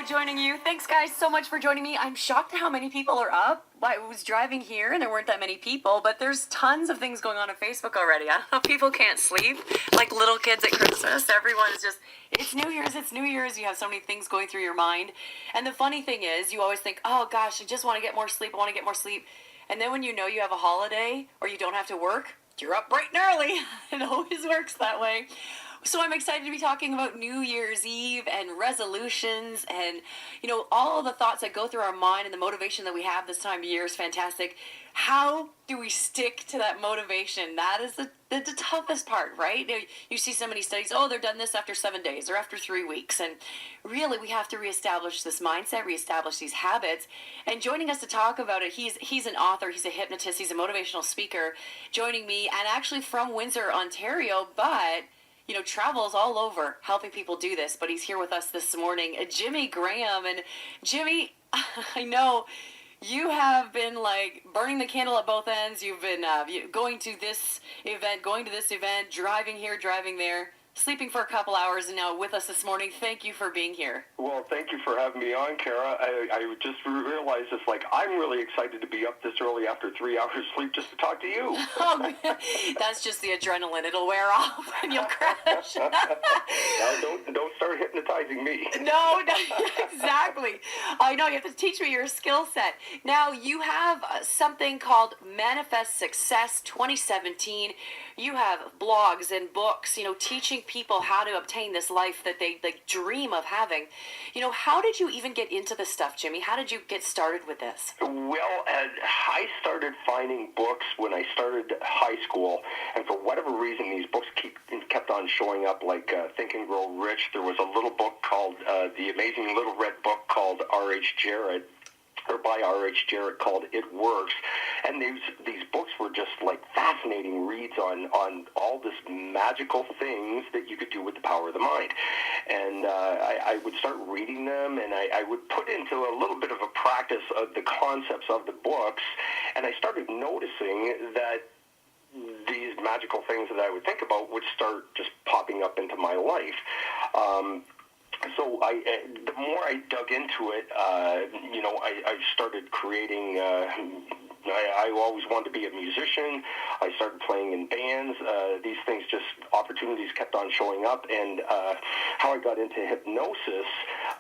Joining you. Thanks, guys, so much for joining me. I'm shocked at how many people are up. I was driving here and there weren't that many people, but there's tons of things going on Facebook already. I don't know if people can't sleep, like little kids at Christmas. Everyone's just, it's New Year's. You have so many things going through your mind. And the funny thing is, you always think, oh gosh, I just want to get more sleep. And then when you know you have a holiday or you don't have to work, you're up bright and early. It always works that way. So I'm excited to be talking about New Year's Eve and resolutions and, all of the thoughts that go through our mind and the motivation that we have this time of year is fantastic. How do we stick to that motivation? That is the toughest part, right? You see so many studies, they're done this after 7 days or after 3 weeks. And really, we have to reestablish this mindset, reestablish these habits. And joining us to talk about it, he's an author, he's a hypnotist, he's a motivational speaker, joining me, and actually from Windsor, Ontario, but travels all over helping people do this, but he's here with us this morning, Jimmy Graham. And Jimmy, I know you have been like burning the candle at both ends. You've been going to this event, driving here, driving there, sleeping for a couple hours, and now with us this morning. Thank you for being here. Well, thank you for having me on, Kara. I just realized it's like I'm really excited to be up this early after 3 hours sleep just to talk to you. Oh, that's just the adrenaline. It'll wear off and you'll crash. Now, don't start hypnotizing me. No, exactly. I know, you have to teach me your skill set. Now, you have something called Manifest Success 2017. You have blogs and books, teaching people how to obtain this life that they dream of having. How did you even get into this stuff, Jimmy? How did you get started with this? Well, I started finding books when I started high school, and for whatever reason, these books kept on showing up, like Think and Grow Rich. There was a little book called, the amazing little red book called R.H. Jarrett, or by R.H. Jarrett, called It Works. And these books were just like fascinating reads on all this magical things that you could do with the power of the mind. And I would start reading them, and I would put into a little bit of a practice of the concepts of the books, and I started noticing that these magical things that I would think about would start just popping up into my life. So the more I dug into it, I started creating. I always wanted to be a musician. I started playing in bands. These things, opportunities kept on showing up. And how I got into hypnosis,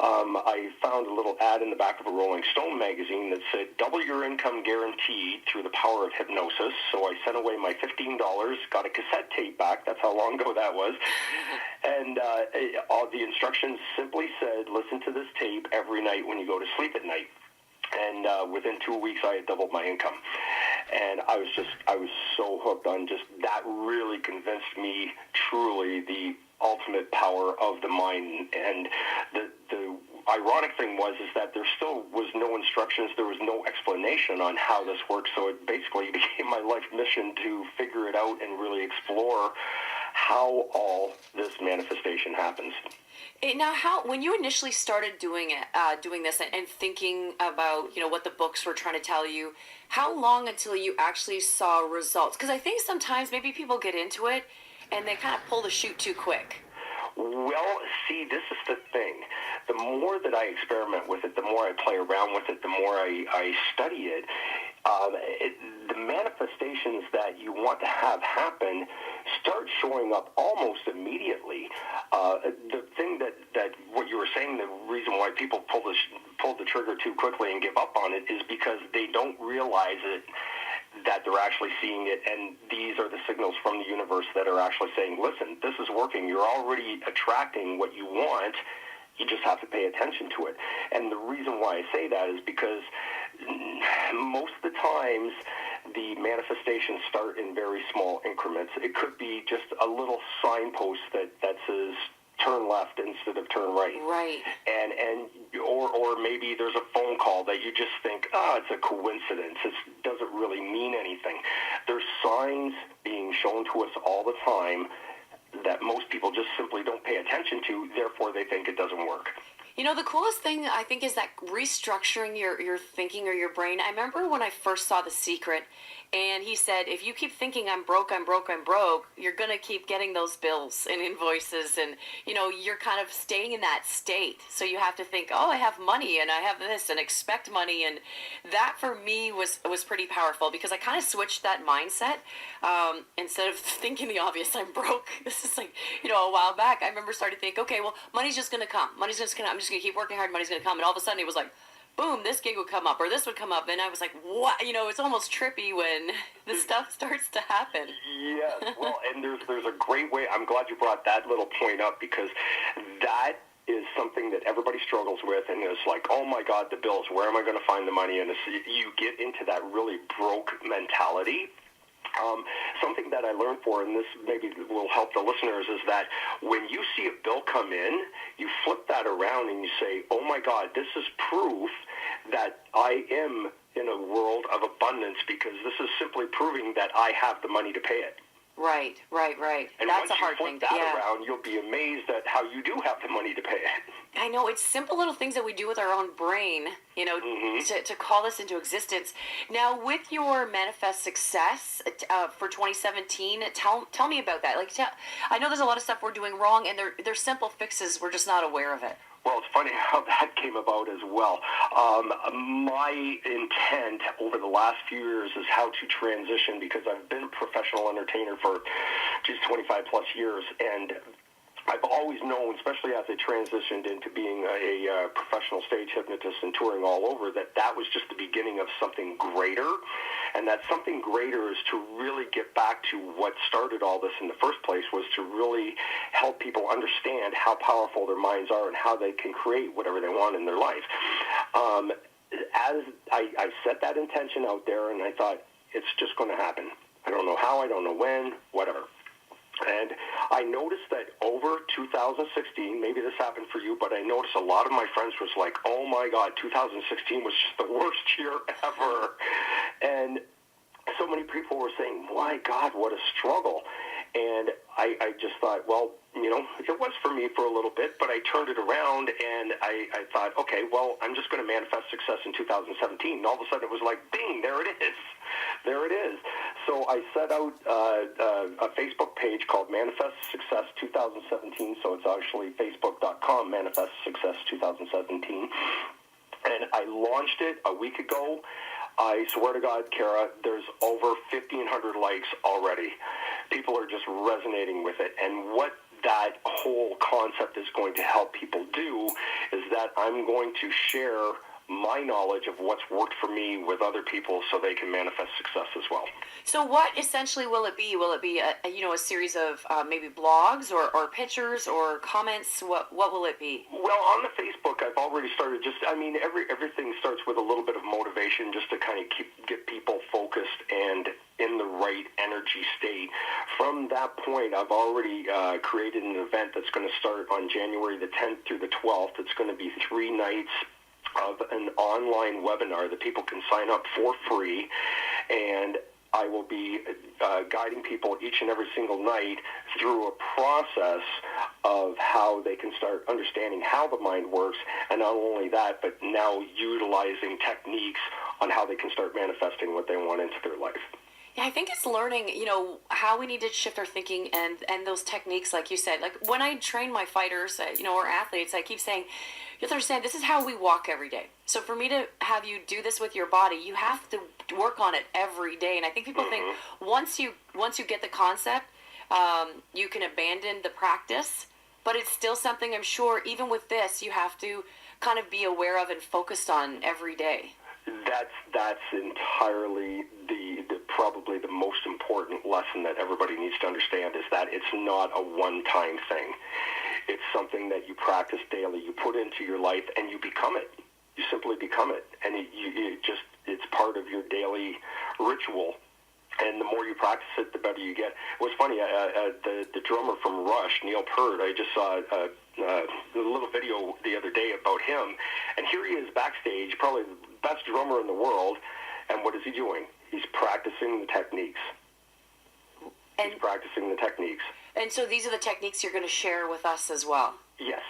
I found a little ad in the back of a Rolling Stone magazine that said, "Double your income guaranteed through the power of hypnosis." So I sent away my $15, got a cassette tape back. That's how long ago that was. And all the instructions simply said, listen to this tape every night when you go to sleep at night. And within 2 weeks, I had doubled my income. And I was so hooked on just that. Really convinced me truly the ultimate power of the mind. And the ironic thing is that there still was no instructions, there was no explanation on how this works. So it basically became my life mission to figure it out and really explore how all this manifestation happens. Now, when you initially started doing this and thinking about, what the books were trying to tell you, how long until you actually saw results? Because I think sometimes maybe people get into it and they kind of pull the chute too quick. Well, see, this is the thing. The more that I experiment with it, the more I play around with it, the more I study it, the manifestations that you want to have happen start showing up almost immediately. The thing that what you were saying, the reason why people pull the trigger too quickly and give up on it is because they don't realize it, that they're actually seeing it, and these are the signals from the universe that are actually saying, listen, this is working. You're already attracting what you want. You just have to pay attention to it. And the reason why I say that is because most of the times the manifestations start in very small increments. It could be just a little signpost that says turn left instead of turn right. Right. Or maybe there's a phone call that you just think, it's a coincidence. It doesn't really mean anything. There's signs being shown to us all the time that most people just simply don't pay attention to, therefore they think it doesn't work. The coolest thing I think is that restructuring your thinking or your brain. I remember when I first saw The Secret, And he said, if you keep thinking I'm broke, you're going to keep getting those bills and invoices. And, you're kind of staying in that state. So you have to think, oh, I have money and I have this and expect money. And that for me was pretty powerful because I kind of switched that mindset. Instead of thinking the obvious, I'm broke. This is like, a while back, I remember starting to think, okay, well, money's just going to come. I'm just going to keep working hard. Money's going to come. And all of a sudden it was like, boom, this gig would come up or this would come up. And I was like, what? It's almost trippy when the stuff starts to happen. Yes, well, and there's a great way. I'm glad you brought that little point up because that is something that everybody struggles with, and it's like, oh my God, the bills, where am I going to find the money? And you get into that really broke mentality. Something that I learned and this maybe will help the listeners, is that when you see a bill come in, you flip that around and you say, oh my God, this is proof that I am in a world of abundance because this is simply proving that I have the money to pay it. Right. And that's a once hard you thing. flip that around, you'll be amazed at how you do have the money to pay it. I know, it's simple little things that we do with our own brain, to call this into existence. Now, with your manifest success for 2017, tell me about that. I know there's a lot of stuff we're doing wrong, and they're simple fixes. We're just not aware of it. Well, it's funny how that came about as well. My intent over the last few years is how to transition, because I've been a professional entertainer for just 25 plus years, and I've always known, especially as I transitioned into being a professional stage hypnotist and touring all over, that was just the beginning of something greater. And that something greater is to really get back to what started all this in the first place, was to really help people understand how powerful their minds are and how they can create whatever they want in their life. As I set that intention out there, and I thought, it's just going to happen. I don't know how, I don't know when, whatever. And I noticed that over 2016, maybe this happened for you, but I noticed a lot of my friends was like, oh my God, 2016 was just the worst year ever. And so many people were saying, my God, what a struggle. And I just thought, well, it was for me for a little bit, but I turned it around and I thought, okay, well, I'm just going to manifest success in 2017. And all of a sudden it was like, bing, there it is. There it is. So I set out a Facebook page called Manifest Success 2017. So it's actually facebook.com, Manifest Success 2017. And I launched it a week ago. I swear to God, Kara, there's over 1,500 likes already. People are just resonating with it. And what that whole concept is going to help people do is that I'm going to share my knowledge of what's worked for me with other people so they can manifest success as well. So what essentially will it be? Will it be a series of maybe blogs or pictures or comments? What will it be? Well, on the Facebook, I've already started everything starts with a little bit of motivation just to kind of get people focused and in the right energy state. From that point, I've already created an event that's going to start on January the 10th through the 12th. It's going to be 3 nights of an online webinar that people can sign up for free, and I will be guiding people each and every single night through a process of how they can start understanding how the mind works, and not only that, but now utilizing techniques on how they can start manifesting what they want into their life. Yeah, I think it's learning, how we need to shift our thinking and those techniques, like you said. Like when I train my fighters, or athletes, I keep saying, you have to understand, this is how we walk every day. So for me to have you do this with your body, you have to work on it every day. And I think people think once you get the concept, you can abandon the practice. But it's still something, I'm sure, even with this, you have to kind of be aware of and focused on every day. That's entirely probably the most important lesson that everybody needs to understand, is that it's not a one-time thing. It's something that you practice daily, you put into your life, and you become it. You simply become it, and it's part of your daily ritual. And the more you practice it, the better you get. It was funny, the drummer from Rush, Neil Peart, I just saw a little video the other day about him, and here he is backstage, probably the best drummer in the world, and what is he doing? He's practicing the techniques. He's practicing the techniques. And so these are the techniques you're going to share with us as well. Yes.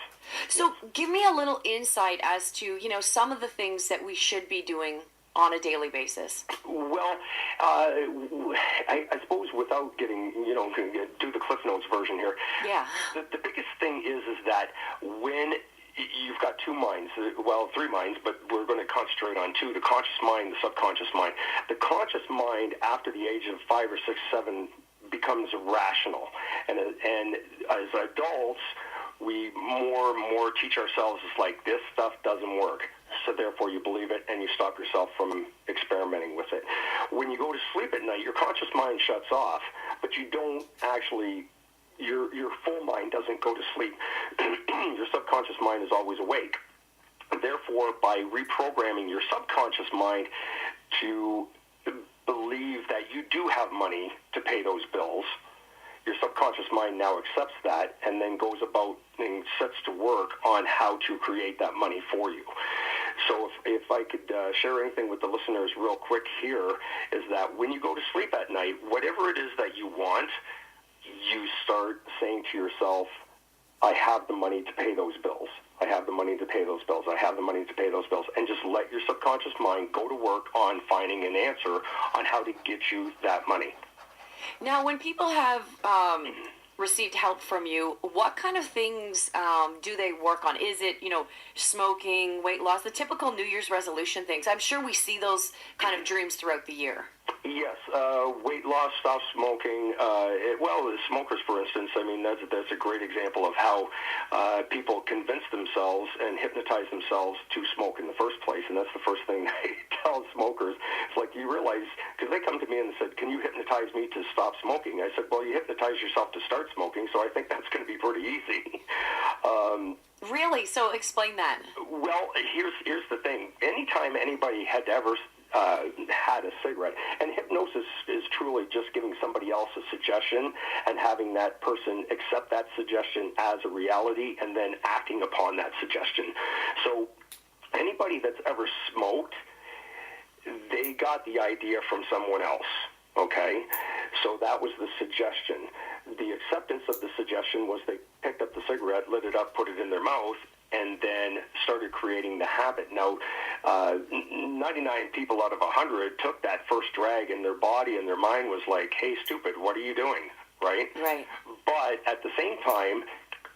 So give me a little insight as to, some of the things that we should be doing on a daily basis? Well, I suppose without getting, do the Cliff Notes version here. Yeah. The biggest thing is that when you've got two minds, well, three minds, but we're going to concentrate on two, the conscious mind, the subconscious mind. The conscious mind, after the age of 5 or 6, 7, becomes rational. And as adults, we more and more teach ourselves, it's like, this stuff doesn't work. So therefore you believe it and you stop yourself from experimenting with it. When you go to sleep at night, your conscious mind shuts off, but you don't actually, your full mind doesn't go to sleep. Your subconscious mind is always awake. Therefore, by reprogramming your subconscious mind to believe that you do have money to pay those bills, your subconscious mind now accepts that and then goes about and sets to work on how to create that money for you. So if I could share anything with the listeners real quick here, is that when you go to sleep at night, whatever it is that you want, you start saying to yourself, I have the money to pay those bills. I have the money to pay those bills. I have the money to pay those bills. And just let your subconscious mind go to work on finding an answer on how to get you that money. Now, when people have received help from you, what kind of things do they work on? Is it, smoking, weight loss, the typical New Year's resolution things? I'm sure we see those kind of dreams throughout the year. Yes, weight loss, stop smoking. The smokers, for instance, I mean, that's a great example of how people convince themselves and hypnotize themselves to smoke in the first place, and that's the first thing I tell smokers. It's like, you realize, because they come to me and said, can you hypnotize me to stop smoking? I said, well, you hypnotize yourself to start smoking, so I think that's going to be pretty easy. Really? So explain that. Well, here's the thing. Anytime anybody had ever had a cigarette, and hypnosis is truly just giving somebody else a suggestion and having that person accept that suggestion as a reality and then acting upon that suggestion. So anybody that's ever smoked, they got the idea from someone else. Okay, so that was the suggestion. The acceptance of the suggestion was they picked up the cigarette, lit it up, put it in their mouth, and then started creating the habit. Now, 99 people out of 100 took that first drag, and their body and their mind was like, hey, stupid, what are you doing, right? Right. But at the same time,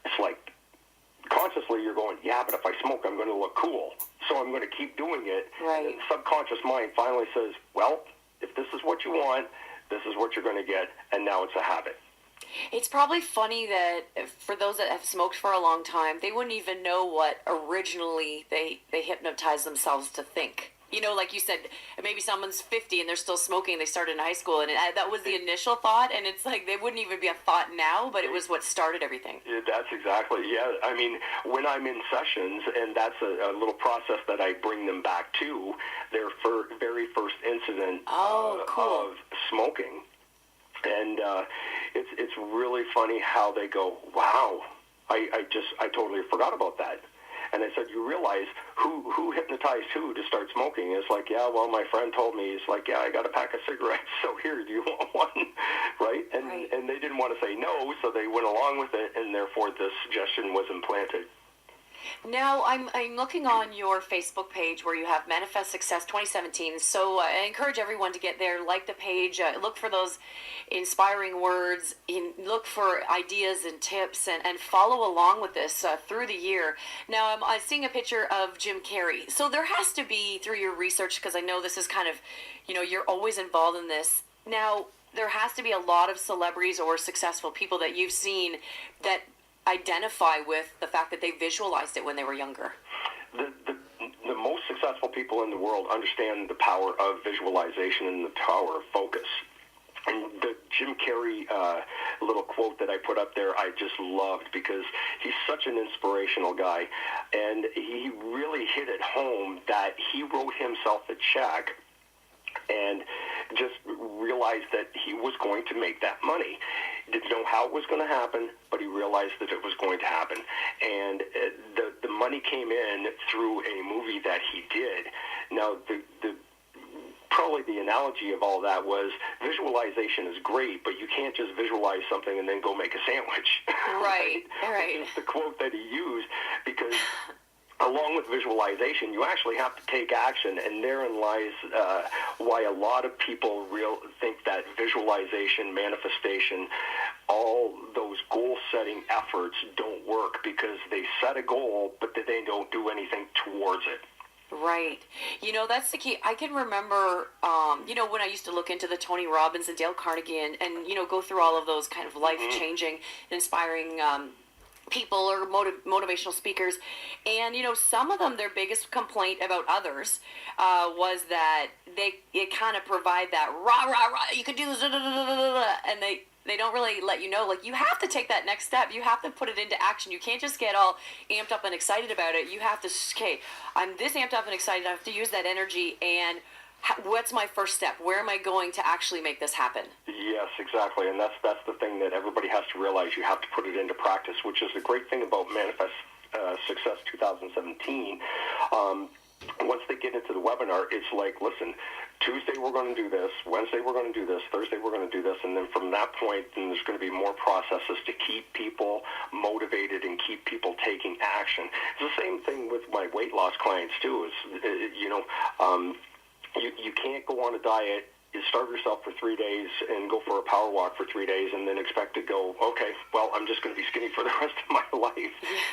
it's like, consciously you're going, yeah, but if I smoke, I'm going to look cool, so I'm going to keep doing it. Right. And the subconscious mind finally says, well, if this is what you want, this is what you're going to get, and now it's a habit. It's probably funny that for those that have smoked for a long time, they wouldn't even know what originally they hypnotized themselves to think. Like you said, maybe someone's 50 and they're still smoking. They started in high school, and that was the initial thought, and it's like they wouldn't even be a thought now, but it was what started everything. Yeah, that's exactly, yeah. I mean, when I'm in sessions, and that's a little process that I bring them back to, their very first incident cool. of smoking. And it's really funny how they go, wow, I totally forgot about that. And I said, you realize who hypnotized who to start smoking? It's like, yeah, well, my friend told me. It's like, yeah, I got a pack of cigarettes, so here, do you want one? Right? And they didn't want to say no, so they went along with it, and therefore the suggestion was implanted. Now, I'm looking on your Facebook page where you have Manifest Success 2017. So I encourage everyone to get there, like the page, look for those inspiring words, look for ideas and tips, and follow along with this through the year. Now, I'm seeing a picture of Jim Carrey. So there has to be, through your research, because I know this is kind of, you're always involved in this. Now, there has to be a lot of celebrities or successful people that you've seen that identify with the fact that they visualized it when they were younger. The most successful people in the world understand the power of visualization and the power of focus. And the Jim Carrey little quote that I put up there, I just loved, because he's such an inspirational guy. And he really hit it home that he wrote himself a check and just realized that he was going to make that money. Didn't know how it was going to happen, but he realized that it was going to happen. And the money came in through a movie that he did. Now, probably the analogy of all that was visualization is great, but you can't just visualize something and then go make a sandwich. Right. It's the quote that he used, because along with visualization, you actually have to take action, and therein lies why a lot of people think that visualization, manifestation, all those goal-setting efforts don't work because they set a goal, but they don't do anything towards it. Right. That's the key. I can remember, when I used to look into the Tony Robbins and Dale Carnegie and go through all of those kind of life-changing, inspiring people or motivational speakers. And, some of them, their biggest complaint about others was that it kind of provide that rah, rah, rah, you can do this, and they don't really let you know, like, you have to take that next step. You have to put it into action. You can't just get all amped up and excited about it. You have to, okay, I'm this amped up and excited. I have to use that energy, and what's my first step? Where am I going to actually make this happen? Yes, exactly. And that's the thing that everybody has to realize. You have to put it into practice, which is the great thing about Manifest Success 2017. Once they get into the webinar, it's like, listen, Tuesday we're going to do this, Wednesday we're going to do this, Thursday we're going to do this, and then from that point, then there's going to be more processes to keep people motivated and keep people taking action. It's the same thing with my weight loss clients too. You can't go on a diet, you starve yourself for 3 days and go for a power walk for 3 days and then expect to go, okay, well, I'm just going to be skinny for the rest of my life.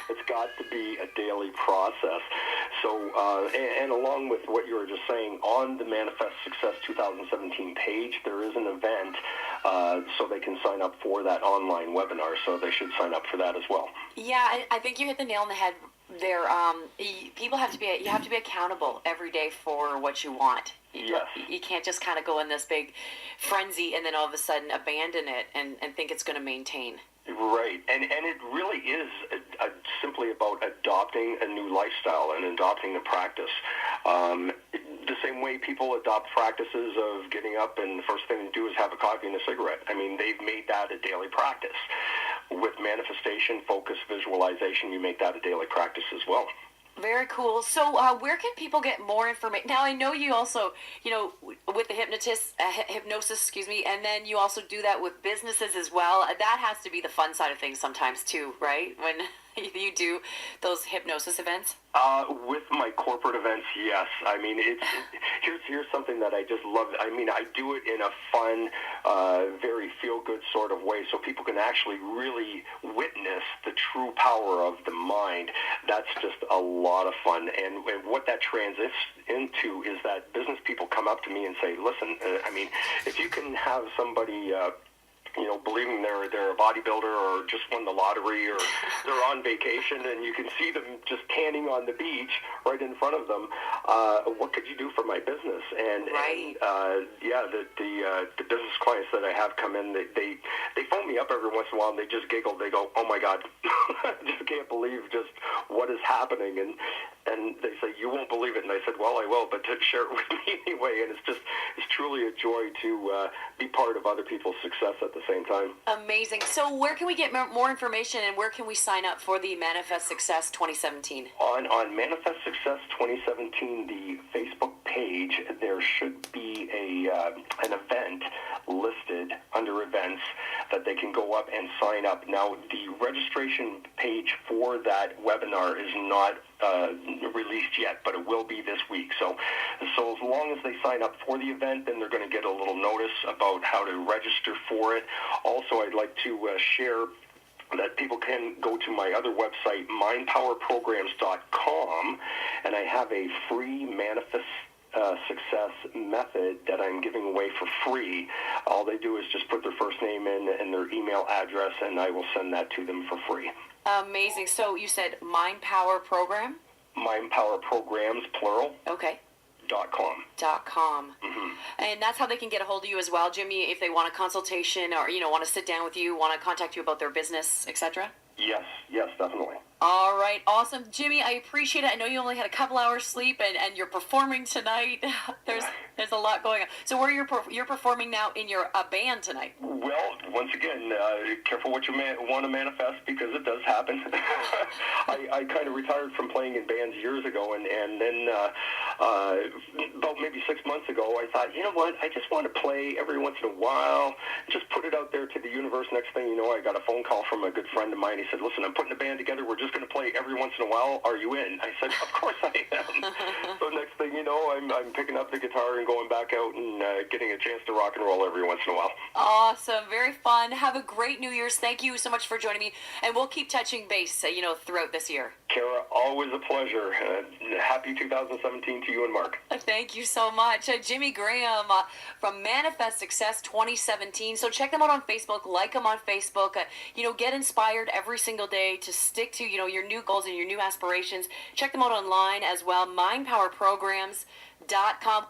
It's got to be a daily process. So, and along with what you were just saying, on the Manifest Success 2017 page, there is an event so they can sign up for that online webinar. So they should sign up for that as well. Yeah, I think you hit the nail on the head there. You have to be accountable every day for what you want. Yes. You can't just kind of go in this big frenzy and then all of a sudden abandon it and think it's going to maintain. Right, and it really is simply about adopting a new lifestyle and adopting a practice. The same way people adopt practices of getting up and the first thing to do is have a coffee and a cigarette. I mean, they've made that a daily practice. With manifestation, focus, visualization, you make that a daily practice as well. Very cool. So where can people get more information? Now, I know you also, with the hypnosis, and then you also do that with businesses as well. That has to be the fun side of things sometimes too, right? When you do those hypnosis events? With my corporate events, yes. I mean, here's something that I just love. I mean, I do it in a fun, very feel-good sort of way so people can actually really witness the true power of the mind. That's just a lot of fun. And what that transitions into is that business people come up to me and say, listen, I mean, if you can have somebody believing they're a bodybuilder or just won the lottery or they're on vacation and you can see them just tanning on the beach right in front of them, what could you do for my business? And, right. The business clients that I have come in, they phone me up every once in a while and they just giggle. They go, oh my God, I just can't believe just what is happening. And they say, you won't believe it. And I said, well, I will, but to share it with me anyway. And it's truly a joy to be part of other people's success at the same time. Amazing. So where can we get more information and where can we sign up for the Manifest Success 2017? On Manifest Success 2017, the Facebook page, there should be an event listed under events that they can go up and sign up. Now, the registration page for that webinar is not released yet, but it will be this week. So as long as they sign up for the event, then they're going to get a little notice about how to register for it. Also, I'd like to share that people can go to my other website, mindpowerprograms.com, and I have a free Manifest Success method that I'm giving away for free. All they do is just put their first name in and their email address, and I will send that to them for free. Amazing. So you said Mind Power Program? Mind Power Programs, plural. Okay. .com. Mm-hmm. And that's how they can get a hold of you as well, Jimmy, if they want a consultation or, want to sit down with you, want to contact you about their business, etc.? Yes, definitely. All right, awesome. Jimmy, I appreciate it. I know you only had a couple hours sleep and you're performing tonight. There's a lot going on. So where you're performing now in your band tonight? Well, once again, careful what you want to manifest because it does happen. I kind of retired from playing in bands years ago, and then about maybe 6 months ago, I thought, you know what, I just want to play every once in a while, just put it out there to the universe. Next thing you know, I got a phone call from a good friend of mine. He said, listen, I'm putting a band together. We're just going to play every once in a while. Are you in? I said, of course I am. So next thing you know, I'm picking up the guitar and going back out and getting a chance to rock and roll every once in a while. Awesome. Very fun. Have a great New Year's. Thank you so much for joining me. And we'll keep touching base, throughout this year. Kara, always a pleasure. Happy 2017 to you and Mark. Thank you so much. Jimmy Graham from Manifest Success 2017. So check them out on Facebook. Like them on Facebook. Get inspired every single day to stick to, your new goals and your new aspirations. Check them out online as well. mindpowerprograms.com.